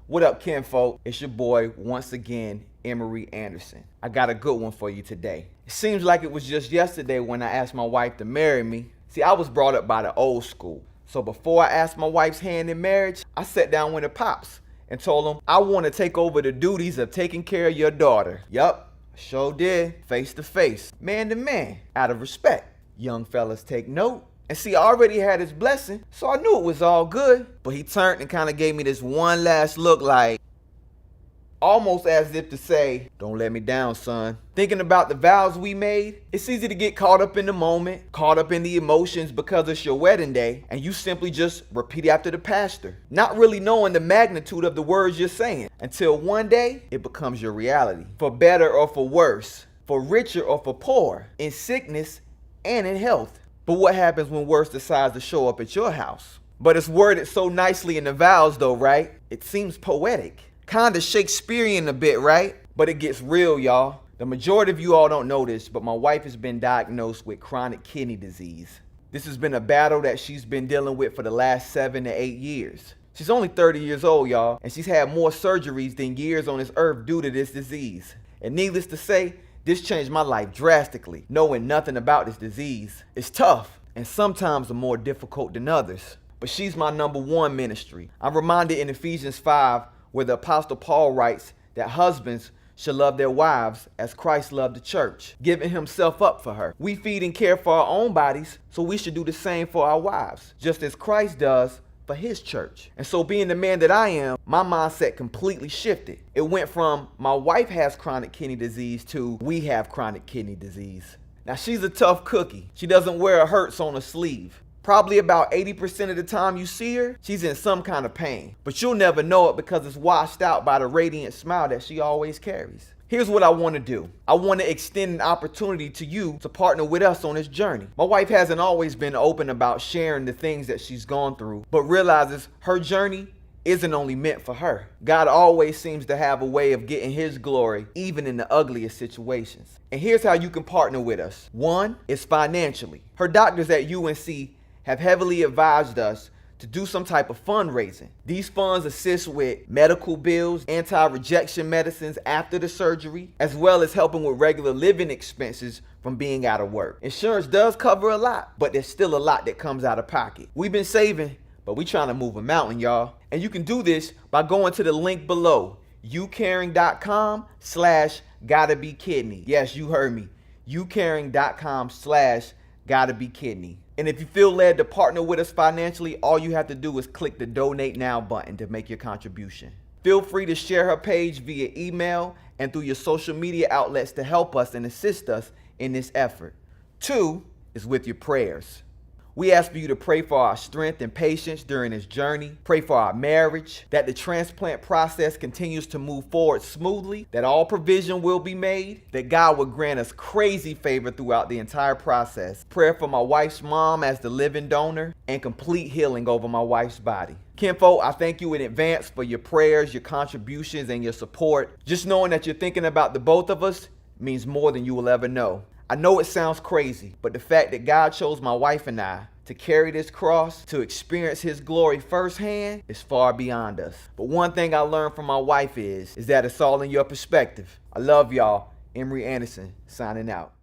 What up, kinfolk? It's your boy, once again, Emory Anderson. I got a good one for you today. It seems like it was just yesterday when I asked my wife to marry me. See, I was brought up by the old school. So before I asked my wife's hand in marriage, I sat down with her pops and told him, I want to take over the duties of taking care of your daughter. Yup, sure did, face to face, man to man, out of respect. Young fellas take note. And see, I already had his blessing, so I knew it was all good. But he turned and kind of gave me this one last look, like, almost as if to say, don't let me down, son. Thinking about the vows we made, it's easy to get caught up in the moment, caught up in the emotions because it's your wedding day, and you simply just repeat after the pastor, not really knowing the magnitude of the words you're saying, until one day it becomes your reality. For better or for worse, for richer or for poor, in sickness and in health. But what happens when worse decides to show up at your house? But it's worded so nicely in the vows though, right? It seems poetic. Kinda Shakespearean a bit, right? But it gets real, y'all. The majority of you all don't know this, but my wife has been diagnosed with chronic kidney disease. This has been a battle that she's been dealing with for the last 7 to 8 years. She's only 30 years old, y'all, and she's had more surgeries than years on this earth due to this disease. And needless to say, this changed my life drastically, knowing nothing about this disease. It's tough, and sometimes more difficult than others. But she's my number one ministry. I'm reminded in Ephesians 5, where the Apostle Paul writes that husbands should love their wives as Christ loved the church, giving himself up for her. We feed and care for our own bodies, so we should do the same for our wives, just as Christ does for his church. And so being the man that I am, my mindset completely shifted. It went from my wife has chronic kidney disease to we have chronic kidney disease. Now she's a tough cookie. She doesn't wear her hurts on her sleeve. Probably about 80% of the time you see her, she's in some kind of pain. But you'll never know it because it's washed out by the radiant smile that she always carries. Here's what I want to do. I want to extend an opportunity to you to partner with us on this journey. My wife hasn't always been open about sharing the things that she's gone through, but realizes her journey isn't only meant for her. God always seems to have a way of getting his glory, even in the ugliest situations. And here's how you can partner with us. One is financially. Her doctors at UNC have heavily advised us to do some type of fundraising. These funds assist with medical bills, anti-rejection medicines after the surgery, as well as helping with regular living expenses from being out of work. Insurance does cover a lot, but there's still a lot that comes out of pocket. We've been saving, but we trying to move a mountain, y'all. And you can do this by going to the link below, youcaring.com/gotta-be-kidney. Yes, you heard me. youcaring.com/gotta-be-kidney. And if you feel led to partner with us financially, all you have to do is click the Donate Now button to make your contribution. Feel free to share her page via email and through your social media outlets to help us and assist us in this effort. 2 is with your prayers. We ask for you to pray for our strength and patience during this journey. Pray for our marriage, that the transplant process continues to move forward smoothly, that all provision will be made, that God will grant us crazy favor throughout the entire process. Prayer for my wife's mom as the living donor, and complete healing over my wife's body. Kinfolk, I thank you in advance for your prayers, your contributions, and your support. Just knowing that you're thinking about the both of us means more than you will ever know. I know it sounds crazy, but the fact that God chose my wife and I to carry this cross, to experience his glory firsthand, is far beyond us. But one thing I learned from my wife is that it's all in your perspective. I love y'all. Emory Anderson, signing out.